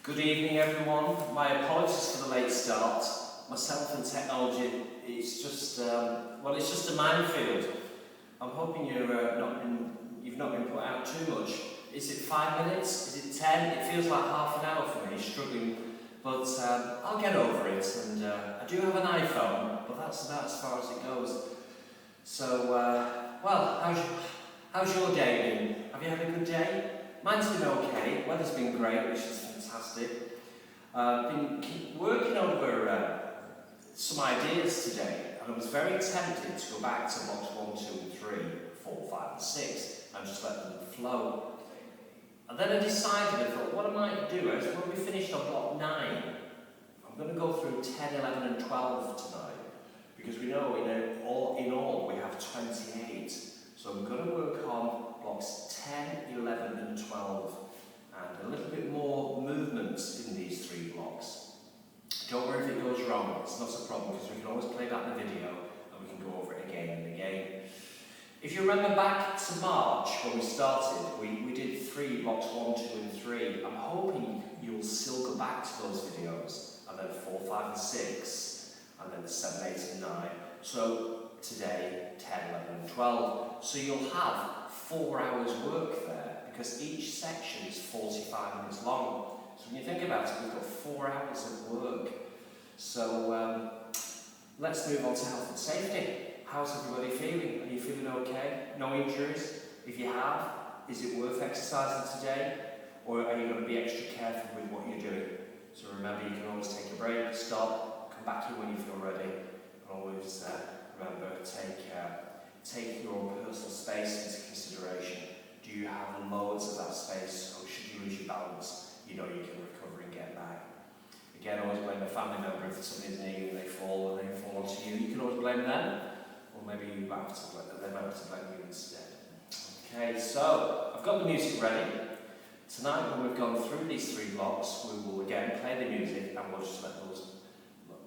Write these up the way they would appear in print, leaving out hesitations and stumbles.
Good evening everyone. My apologies for the late start. Myself and technology, it's just a minefield. I'm hoping you've not been put out too much. Is it 5 minutes? Is it 10? It feels like half an hour for me, struggling. But I'll get over it, and I do have an iPhone, but that's about as far as it goes. So, well, how's your day been? Have you had a good day? Mine's been okay. Weather's been great, which is fantastic. Been working over some ideas today, and I was very tempted to go back to blocks 1, 2 and 3, 4, 5 and 6 and just let them flow. And then I decided, I thought, what I might do is, when we finished on block 9, I'm going to go through 10, 11 and 12 tonight, because we know in all we have 28. So we're going to work on blocks 10, 11 and 12, and a little bit more movement in these 3 blocks. Don't worry if it goes wrong, it's not a problem, because we can always play back the video and we can go over it again and again. If you remember back to March when we started, we did 3 blocks 1, 2 and 3. I'm hoping you'll still go back to those videos, and then 4, 5 and 6, and then 7, 8 and 9. So today, 10, 11 and 12. So you'll have 4 hours work there, because each section is 45 minutes long. So when you think about it, we've got 4 hours of work. So let's move on to health and safety. How's everybody feeling? Are you feeling okay? No injuries? If you have, is it worth exercising today? Or are you going to be extra careful with what you're doing? So remember, you can always take a break, stop, come back here when you feel ready. And always remember, take your personal space into consideration. Do you have loads of that space, or should you lose your balance, you know you can recover and get back. Again, always blame a family member if somebody's near you and they fall onto you. You can always blame them, or maybe they might have to blame you instead. Okay, so I've got the music ready. Tonight, when we've gone through these 3 blocks, we will again play the music, and we'll just let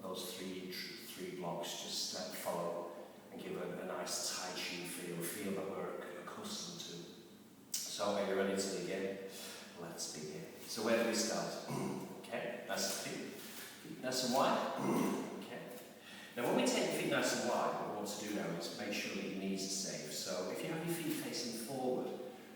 those three blocks just follow and give a nice Tai Chi feel that we're accustomed to. So, are you ready to begin? Let's begin. So, where do we start? Okay, nice and feet nice and wide. Okay. Now, when we take the feet nice and wide, what we want to do now is make sure that your knees are safe. So, if you have your feet facing forward,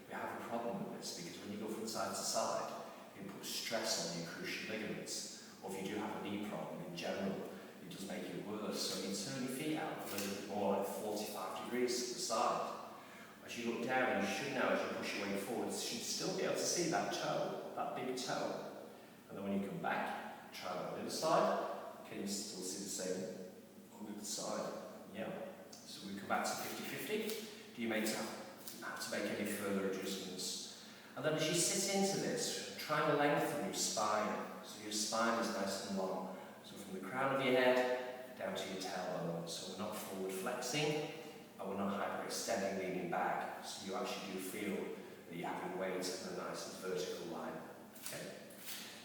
we have a problem with this, because when you go from side to side, it puts stress on your cruciate ligaments. Or if you do have a knee problem in general, it does make it worse. So you turn your feet out a little bit more, like 45 degrees to the side. As you look down, you should now, as you push your weight forward, you should still be able to see that toe, that big toe. And then when you come back, try it on the other side. Can you still see the same on the other side? Yeah. So we come back to 50-50. Do you have to make any further adjustments? And then as you sit into this, try and lengthen your spine. So your spine is nice and long. So from the crown of your head down to your tailbone. So we're not forward flexing, and we're not hyperextending, leaning back. So you actually do feel that you're having weight in a nice and vertical line. Okay.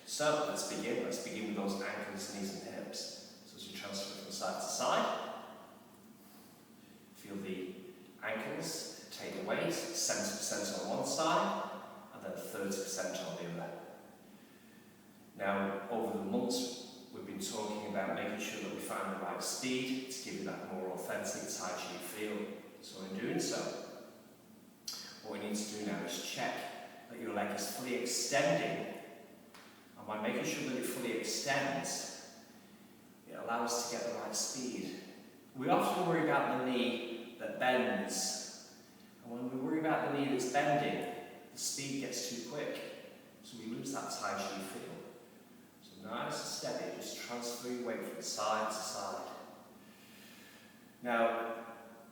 So let's begin. Let's begin with those ankles, knees and hips. So as you transfer from side to side, feel the ankles, take the weight, 70% on one side, and then 30% on the other. Now, over the months, we've been talking about making sure that we find the right speed to give you that more authentic Tai Chi feel. So in doing so, what we need to do now is check that your leg is fully extending. And by making sure that it fully extends, it allows us to get the right speed. We often worry about the knee that bends. And when we worry about the knee that's bending, the speed gets too quick. So we lose that Tai Chi feel. So nice and steady, just transfer your weight from side to side. Now,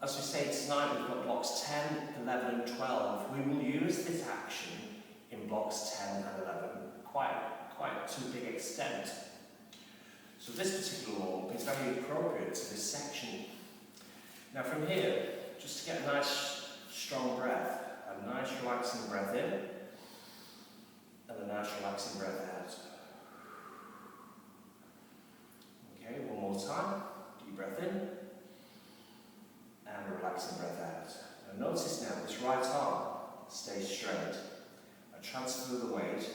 as we say tonight, we've got blocks 10, 11 and 12. We will use this action in blocks 10 and 11 quite to a big extent. So this particular warm-up is very appropriate to this section. Now from here, just to get a nice strong breath, a nice relaxing breath in, and a nice relaxing breath out. Okay, one more time. Deep breath in, and a relaxing breath out. Now notice now, this right arm stays straight. I transfer the weight,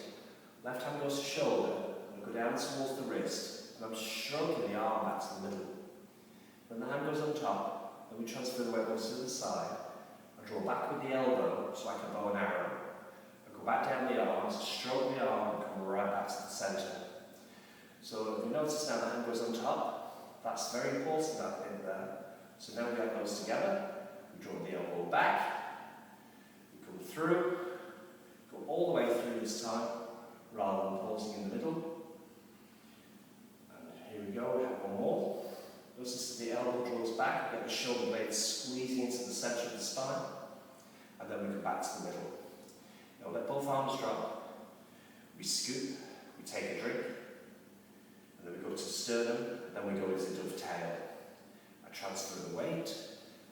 Left hand goes to shoulder, and I go down towards the wrist, and I'm stroking the arm back to the middle. Then the hand goes on top, and we transfer the weight to the side. I draw back with the elbow, just like a bow and arrow. I go back down the arms, stroke the arm, and come right back to the centre. So if you notice now the hand goes on top, that's very important, that bit there. So now we have those together, we draw the elbow back, we come through, go all the way through this time, rather than pausing in the middle. And here we go, we have one more. Notice that the elbow draws back, we get the shoulder blades squeezing into the centre of the spine, and then we come back to the middle. Now let both arms drop. We scoop, we take a drink, and then we go to sternum, and then we go into dovetail. I transfer the weight,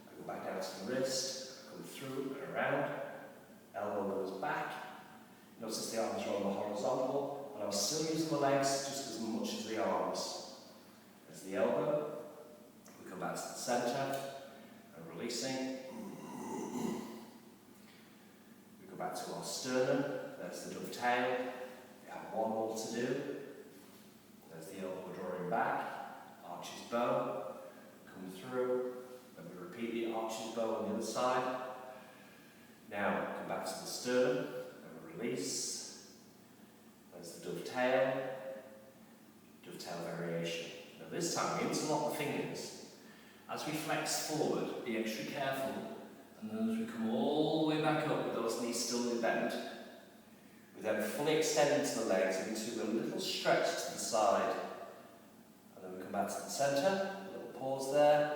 I go back down to the wrist, come through and around, elbow goes back. Notice the arms are on the horizontal, and I'm still using the legs just as much as the arms. There's the elbow, we come back to the centre, and releasing. We go back to our sternum, there's the dovetail, we have one more to do. There's the elbow drawing back, arches bow, come through, then we repeat the arches bow on the other side. Now come back to the sternum, and release. There's the dovetail, dovetail variation. Now this time we interlock the fingers. As we flex forward, be extra careful, and then as we come all the way back up with those knees still bent, we then fully extend into the legs into a little stretch to the side. And then we come back to the centre, a little pause there,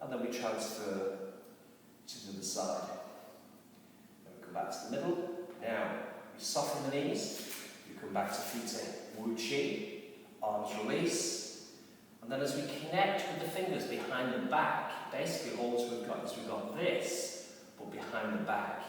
and then we transfer to the other side. Then we come back to the middle. Now, we soften the knees, we come back to feet Wu Chi, arms release, and then as we connect with the fingers behind the back, basically all we've got is we've got this, but behind the back.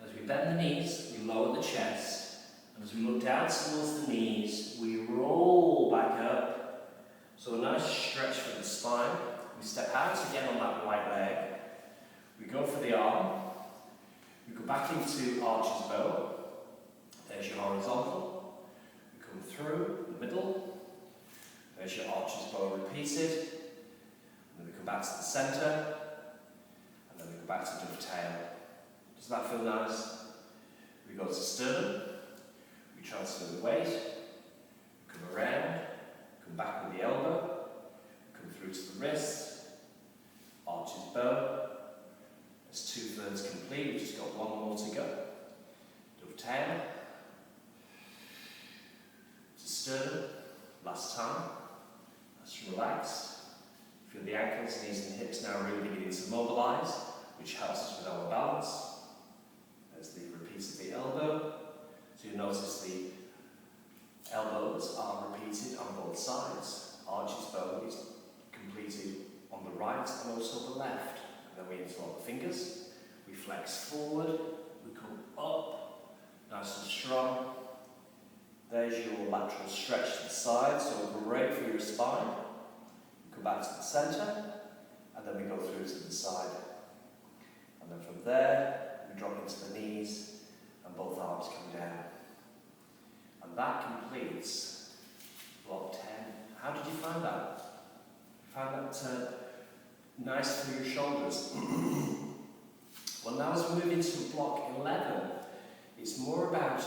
As we bend the knees, we lower the chest, and as we look down towards the knees, we roll back up. So a nice stretch for the spine. We step out again on that right leg. We go for the arm. We go back into arches bow. There's your horizontal. We come through the middle. There's your arches bow repeated. And then we come back to the centre. And then we go back to dovetail. Does that feel nice? We go to sternum. We transfer the weight. We come around. Come back with the elbow. Come through to the wrist. Arches bow. It's 2/3 complete. We've just got one more to go. Dovetail. To sternum. Last time. That's relaxed. Feel the ankles, knees and hips now really beginning to mobilise, which helps us with our balance. There's the repeat of the elbow. So you notice the elbows are repeated on both sides. Arches bow is completed on the right and also the left. And then we interlock the fingers. We flex forward. We come up, nice and strong. There's your lateral stretch to the side, so great for your spine. Come back to the centre, and then we go through to the side. And then from there, we drop into the knees, and both arms come down. And that completes block 10. How did you find that? You found that nice for your shoulders? Well, now as we move into block 11, it's more about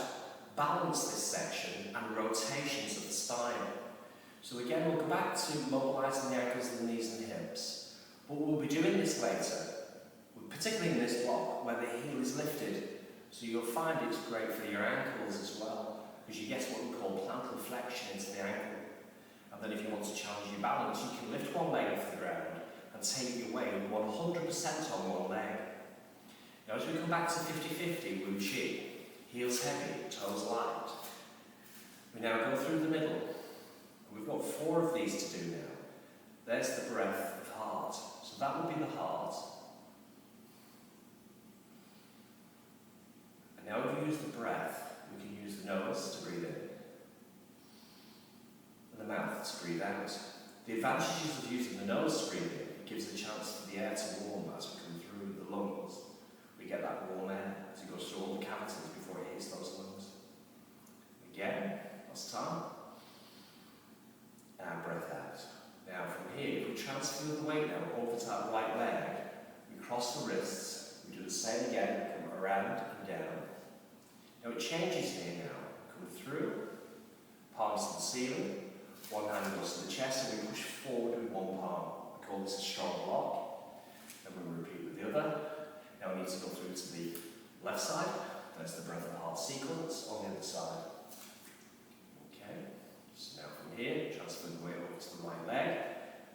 balance this section and rotations of the spine. So again, we'll go back to mobilising the ankles and the knees and hips. But we'll be doing this later, particularly in this block where the heel is lifted. So you'll find it's great for your ankles as well, because you get what we call plantar flexion into the ankle. And then if you want to challenge your balance, you can lift one leg off the ground and take your weight 100% on one leg. Now as we come back to 50-50 Wu Chi, heels heavy, toes light. We now go through the middle. And we've got 4 of these to do now. There's the breath of heart. So that will be the heart. And now if we use the breath, we can use the nose to breathe in. And the mouth to breathe out. The advantages of using the nose to breathe in, it gives a chance for the air to warm as we come through the lungs. We get that warm air as it goes through all the cavities before it hits those lungs. Again, around and down. Now it changes here now. Come through, palms to the ceiling, one hand goes to the chest and we push forward with one palm. We call this a strong block. Then we repeat with the other. Now we need to go through to the left side. There's the breath of the heart sequence on the other side. Okay, so now from here, transfer the weight over to the right leg.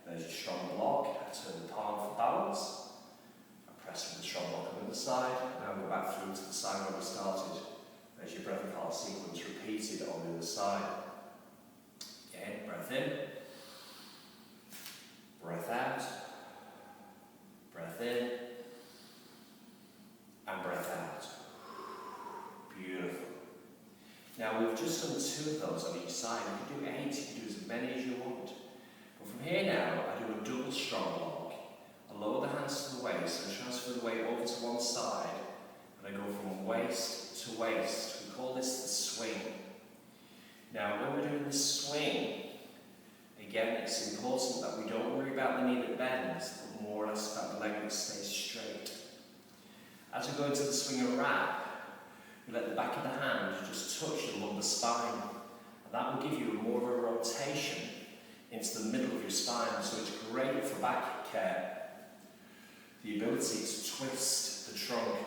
There's your strong block. I turn the palm for balance. I press with the strong block on the other side. Now go back through to the side where we started. There's your breath of the heart sequence repeated on the other side. Again, breath in. Breath out. Breath in. And breath out. Beautiful. Now we've just done 2 of those on each side. You can do 8, you can do as many as you want. But from here now, I do a double strong block. I lower the hands to the waist and transfer the weight over to one side. And I go from waist to waist. We call this the swing. Now when we're doing the swing, again it's important that we don't worry about the knee that bends, but more or less about the leg that stays straight. As we go into the swing and wrap, you let the back of the hand just touch the lumbar spine, and that will give you more of a rotation into the middle of your spine, so it's great for back care. The ability to twist the trunk.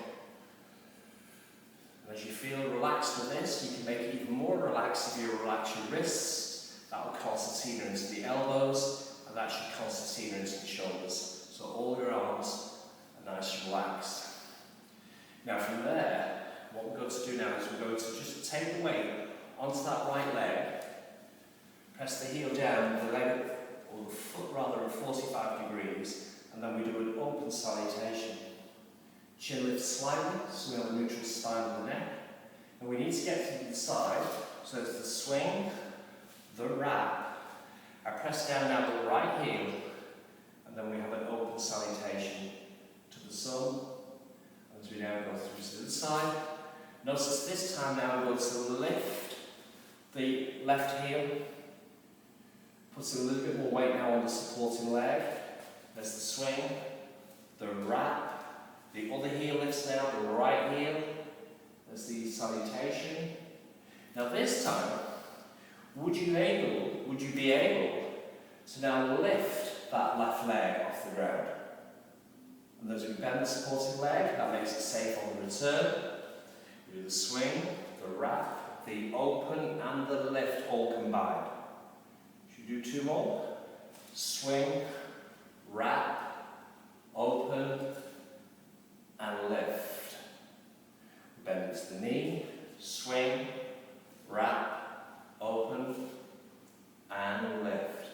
And as you feel relaxed with this, you can make it even more relaxed if you relax your wrists. That will concertina into the elbows, and that should concertina into the shoulders. So all your arms are nice and relaxed. Now from there, what we're going to do now is we're going to just take the weight onto that right leg, press the heel down, the leg, or the foot rather, at 45 degrees, and then we do an open salutation. Chin lifts slightly, so we have a neutral spine of the neck. And we need to get to the side, so it's the swing, the wrap. I press down now the right heel, and then we have an open salutation to the sun. As we now go through to the side. Notice this time now we're going to lift the left heel, putting a little bit more weight now on the supporting leg. There's the swing, the wrap, the other heel lifts now, the right heel. There's the salutation. Now this time, would you be able to now lift that left leg off the ground? And as we bend the supporting leg, that makes it safe on the return. We do the swing, the wrap, the open and the lift all combined. Should we do 2 more? Swing, wrap, open and lift. Bend into the knee, swing, wrap, open and lift.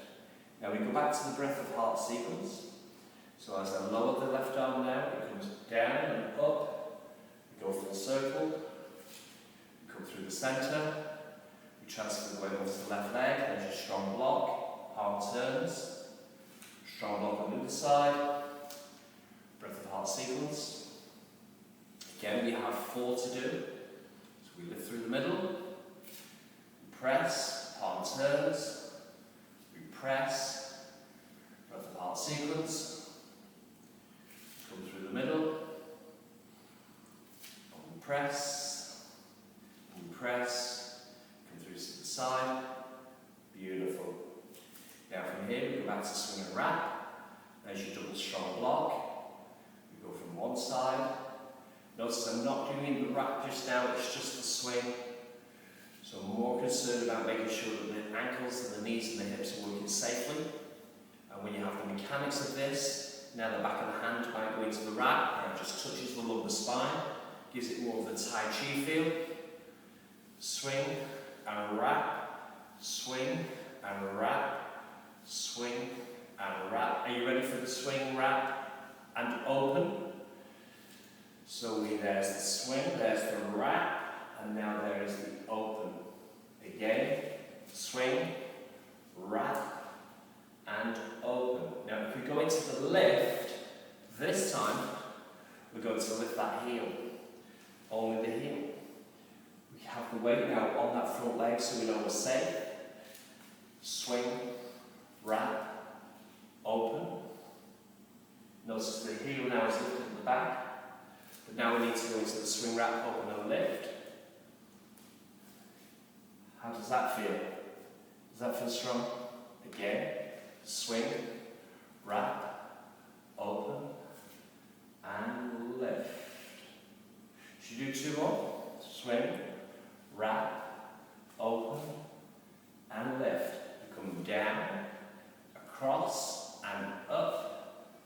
Now we go back to the breath of heart sequence. So as I lower the left arm now, it comes down and up. We go full circle. We come through the centre. We transfer the weight onto the left leg. There's your strong block. Palm turns. Strong block on the other side. Breath of heart sequence. Again, we have 4 to do. So we lift through the middle. We press. Palm turns. We press. Breath of heart sequence. Come through the middle, and press, come through to the side, beautiful. Now from here we go back to swing and wrap, there's your double strong block, we go from one side. Notice I'm not doing the wrap just now, it's just the swing. So I'm more concerned about making sure that the ankles and the knees and the hips are working safely. And when you have the mechanics of this, now the back of the hand might go into the wrap, and it just touches the lumbar spine, gives it more of the Tai Chi feel. Swing and wrap, swing and wrap, swing and wrap. Are you ready for the swing, wrap and open? So there's the swing, there's the wrap, and now there is the open. Again, swing, wrap, and open. Now if we go into the lift, this time we're going to lift that heel, only the heel. We have the weight now on that front leg so we know we're safe. Swing, wrap, open. Notice the heel now is lifted at the back, But now we need to go into the swing wrap, open and lift. How does that feel? Does that feel strong? Again, swing, wrap, open, and lift. Should you do 2 more? Swing, wrap, open, and lift. You come down, across, and up.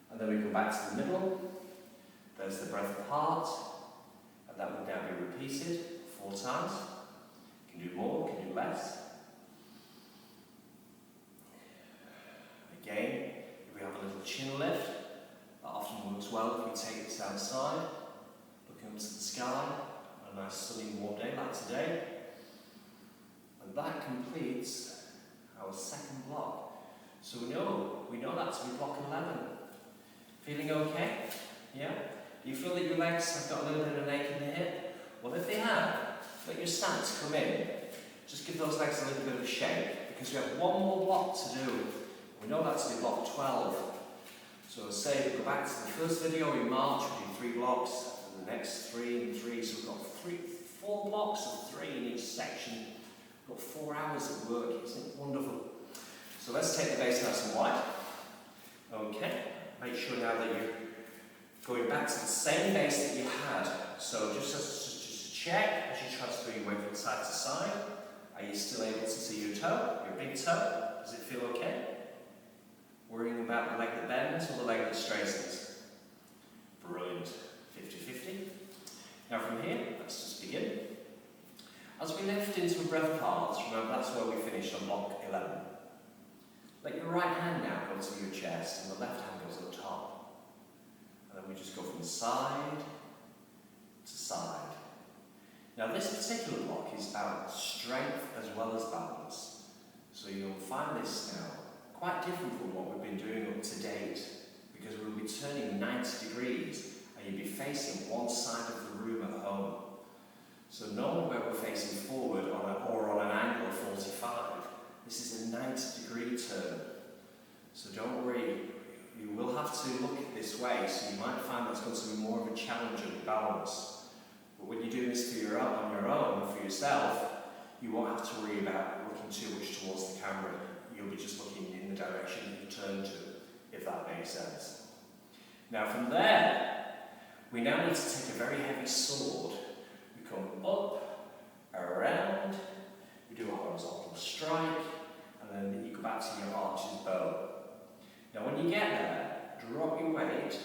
And then we come back to the middle. There's the breath apart. And that will now be repeated 4 times. You can do more, you can do less. Again, if we have a little chin lift, that often works well if we take this outside, looking up to the sky, on a nice sunny warm day like today. And that completes our second block. So we know that to be block 11. Feeling okay? Yeah? Do you feel that your legs have got a little bit of an ache in the hip? Well, if they have, let your stance come in. Just give those legs a little bit of a shake, because we have 1 more block to do. We know that to be block 12. So say we go back to the first video in March, we do 3 blocks, and the next 3 and 3. So we've got 4 blocks of 3 in each section. We've got 4 hours of work, isn't it wonderful? So let's take the base nice and wide. Okay, make sure now that you're going back to the same base that you had. So just check as you transfer your weight from side to side. Are you still able to see your toe, your big toe? Does it feel okay? Worrying about the leg that bends or the leg that straightens? Brilliant. 50-50. Now from here, let's just begin. As we lift into a breath apart, remember that's where we finished on block 11. Let your right hand now go to your chest and the left hand goes on top. And then we just go from side to side. Now this particular block is about strength as well as balance. So you'll find this now quite different from what we've been doing up to date, because we'll be turning 90 degrees and you'll be facing one side of the room at home. So normally where we're facing forward or on an angle of 45, this is a 90-degree turn. So don't worry, you will have to look this way, so you might find that's going to be more of a challenge of balance. But when you do this on your own, for yourself, you won't have to worry about looking too much towards the camera. You'll be just looking in the direction you've turned to, if that makes sense. Now from there, we now need to take a very heavy sword. We come up, around, we do a horizontal strike, and then you go back to your archer's bow. Now when you get there, drop your weight,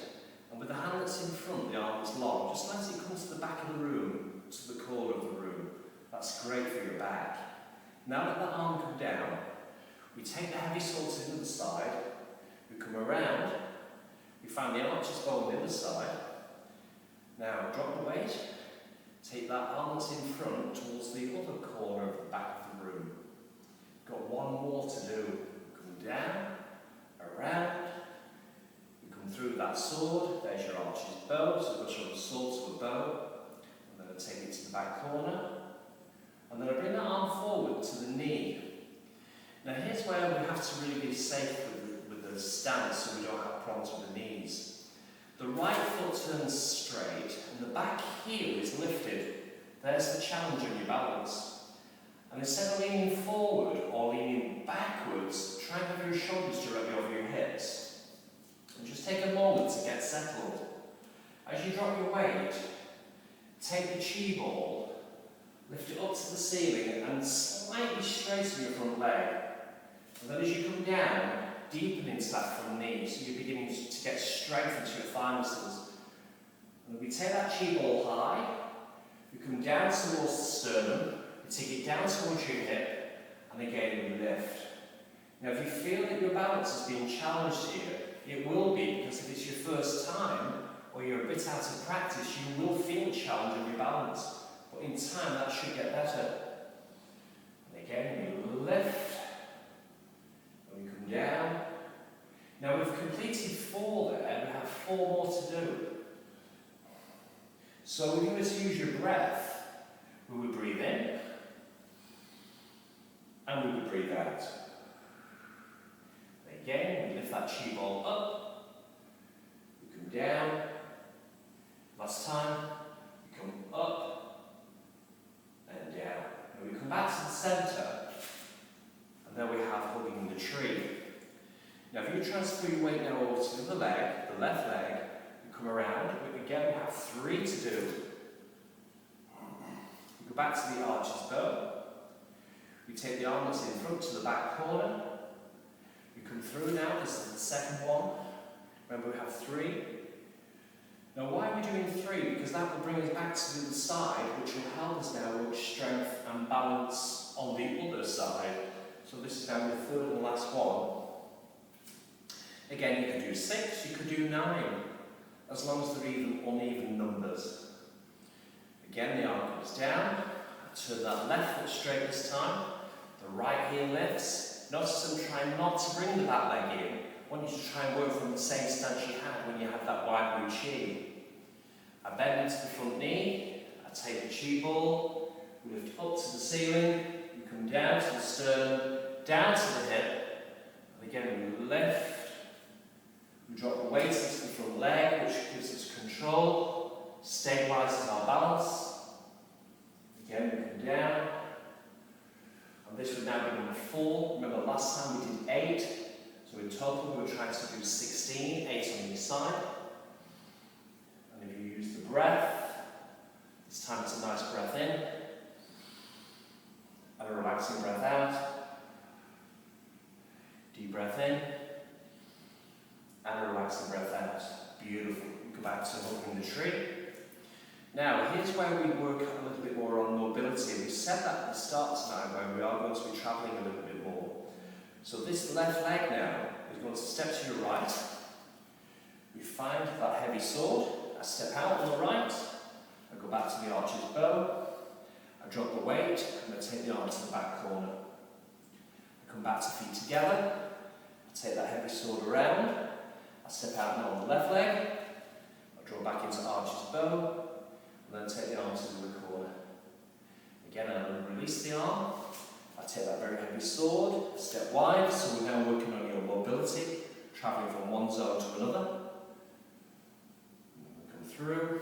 and with the hand that's in front, the arm is long, just let it come to the back of the room, to the corner of the room. That's great for your back. Now let that arm come down, we take the heavy sword to the other side, we come around, we find the archer's bow on the other side. Now drop the weight, take that arm that's in front towards the other corner of the back of the room. Got 1 more to do. Come down, around, you come through that sword, there's your archer's bow, so go from the sword to a bow, and then I take it to the back corner, and then I bring that arm forward to the knee. Now here's where we have to really be safe with the stance, so we don't have problems with the knees. The right foot turns straight, and the back heel is lifted. There's the challenge on your balance. And instead of leaning forward or leaning backwards, try and have your shoulders directly over your hips. And just take a moment to get settled. As you drop your weight, take the chi ball, lift it up to the ceiling and slightly straighten your front leg. And then as you come down, deepen into that front knee, so you're beginning to get strength into your thigh muscles. And we take that chi ball high, we come down towards the sternum, we take it down towards your hip, and again we lift. Now if you feel that your balance is being challenged here, it will be, because if it's your first time, or you're a bit out of practice, you will feel a challenge in your balance. But in time that should get better. And again we lift, and we come down. Now we've completed 4 there, we have 4 more to do. So if you were to use your breath, we would breathe in, and we would breathe out. And again, we lift that chi ball up, we come down, Last time, we come up and down. And we come back to the centre, and then we have hugging the tree. Now if you transfer your weight now over to the other leg, the left leg, you come around, again we have 3 to do. We go back to the archer's bow. We take the arm that's in front to the back corner. We come through now, this is the second one. Remember we have 3. Now why are we doing 3? Because that will bring us back to the other side, which will help us now with strength and balance on the other side. So this is now the third and last one. Again, you could do 6, you could do 9, as long as they're even uneven numbers. Again, the arm comes down, turn that left foot straight this time, the right heel lifts. Notice I'm trying not to bring the back leg in. I want you to try and work from the same stance you had when you had that wide blue chi. I bend into the front knee, I take the chi ball, we lift up to the ceiling, we come down to the sternum, down to the hip, and again we lift, we drop the weight into the front leg, which gives us control, stabilises our balance. Again we come down, and this would now be number 4. Remember last time we did 8, so in total we were trying to do 16, 8 on each side. And if you use the breath, this time it's a nice breath in, and a relaxing breath out. Deep breath in, and a relaxing breath out. Beautiful. We go back to hugging the tree. Now, here's where we work a little bit more on mobility. We said that at the start tonight, where we are going to be travelling a little bit more. So this left leg now is going to step to your right. We find that heavy sword. I step out on the right. I go back to the archer's bow. I drop the weight, and I take the arm to the back corner. I come back to feet together. I take that heavy sword around. I step out now on the left leg. I draw back into archer's bow. And then take the arm to the corner. Again, I release the arm. I take that very heavy sword, step wide, so we're now working on your mobility, travelling from one zone to another. We come through.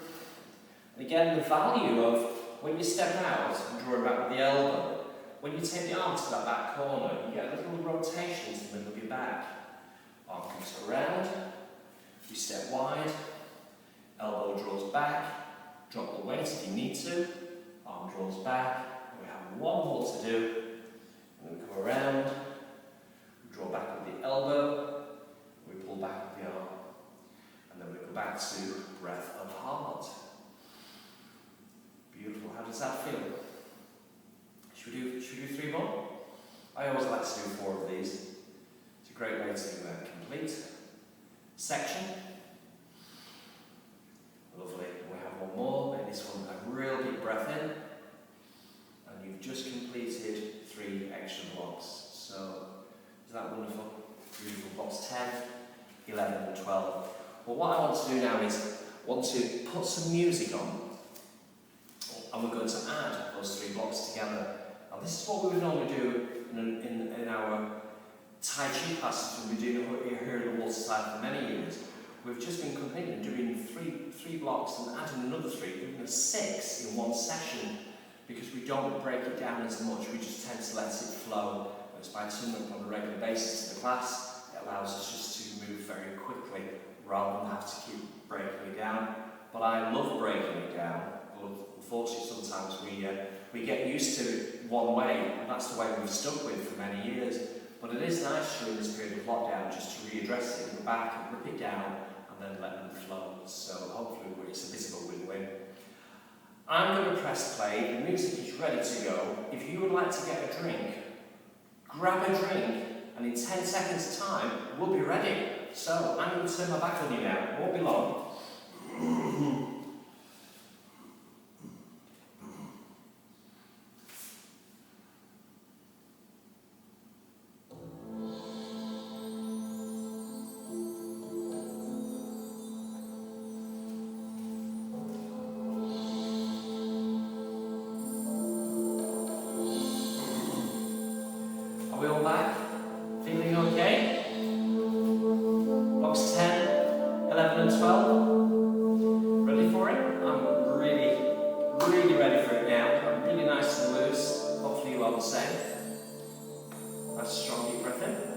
And again, the value of when you step out and draw back with the elbow, when you take the arm to that back corner, you get a little rotation to the middle of your back. Arm comes around, you step wide, elbow draws back, drop the weight if you need to, arm draws back, we have one more to do, and then we come around, we draw back with the elbow, we pull back with the arm, and then we go back to breath of heart. Beautiful, how does that feel? Should we do 3 more? I always like to do 4 of these. It's a great way to complete section. Lovely. We have one more. Make this one a real deep breath in. And you've just completed 3 extra blocks. So, is that wonderful? Beautiful. Blocks 10, 11 and 12. Well, what I want to do now is I want to put some music on. And we're going to add those 3 blocks together. Now this is what we would normally do in our Tai Chi classes we've been doing here at the Waterside for many years. We've just been completing doing three blocks and adding another 3, doing a 6 in one session, because we don't break it down as much, we just tend to let it flow. Whereas by turning up on a regular basis to the class, it allows us just to move very quickly rather than have to keep breaking it down. But I love breaking it down, but unfortunately sometimes we get used to it one way, and that's the way we've stuck with for many years. But it is nice during this period of lockdown just to readdress it and go back and rip it down and then let them flow. So hopefully it's a bit of a win-win. I'm going to press play, the music is ready to go. If you would like to get a drink, grab a drink, and in 10 seconds time, we'll be ready. So I'm going to turn my back on you now, it won't be long. Are we all back? Feeling okay? Blocks 10, 11 and 12. Ready really ready for it now. I'm really nice and loose. Hopefully you are the same. Nice strong deep breath in.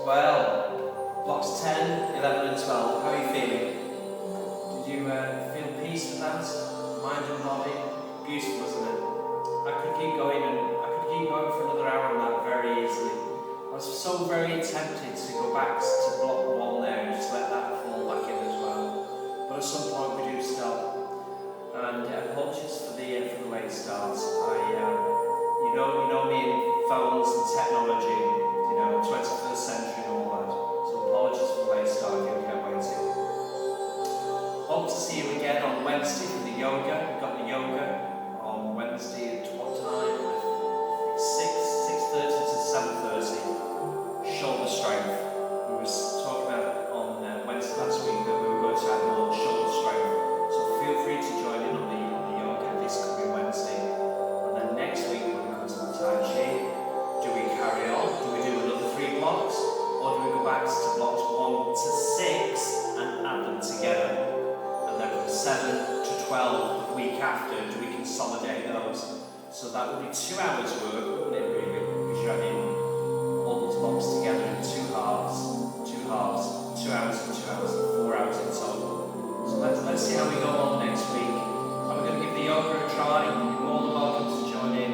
Well, blocks 10, 11 and 12, how are you feeling? Did you feel peace with that? Mind and body? Beautiful, isn't it? I could keep going for another hour on that very easily. I was so very tempted to go back to block 1 there and just let that fall back in as well. But at some point we do stop. And apologies for the late start. You know me in phones and technology, 21st century and all that. So apologies for the late start if you kept waiting. Hope to see you again on Wednesday for the yoga. We've got the yoga on Wednesday at what time? 6:30 to 7:30. Shoulder strength. We were talking about on Wednesday last week that we were going to have more shoulder strength. So feel free to join in on the yoga this coming Wednesday. And then next week when we come to the Tai Chi, do we carry on? Do we do another 3 blocks? Or do we go back to blocks 1 to 6 and add them together? And then from 7 to 12 the week after, do we consolidate those? So that would be 2 hours work, wouldn't it really? Because you're adding all these blocks together in 2 halves, 2 hours and 2 hours and 4 hours in total. So let's see how we go on next week. I'm going to give the yoga a try. You're more than welcome to join in.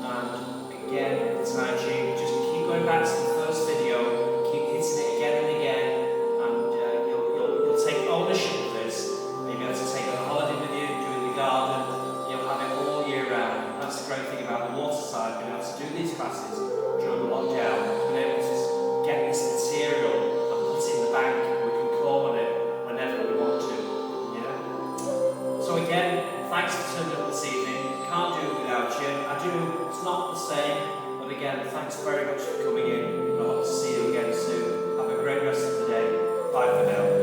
And again, the Tai Chi, just keep going back to the first video, keep hitting it again and again, and you'll take ownership of this. You'll be able to take it on holiday with you, do it in the garden. You'll have it all year round. That's the great thing about the water side, being able to do these classes during the lockdown, being able to just get this material and put it in the bank. We can call on it whenever we want to. So again, thanks for turning up this evening. Can't do it without you. It's not the same, but again, thanks very much for coming in. I hope to see you again soon. Have a great rest of the day. Bye for now.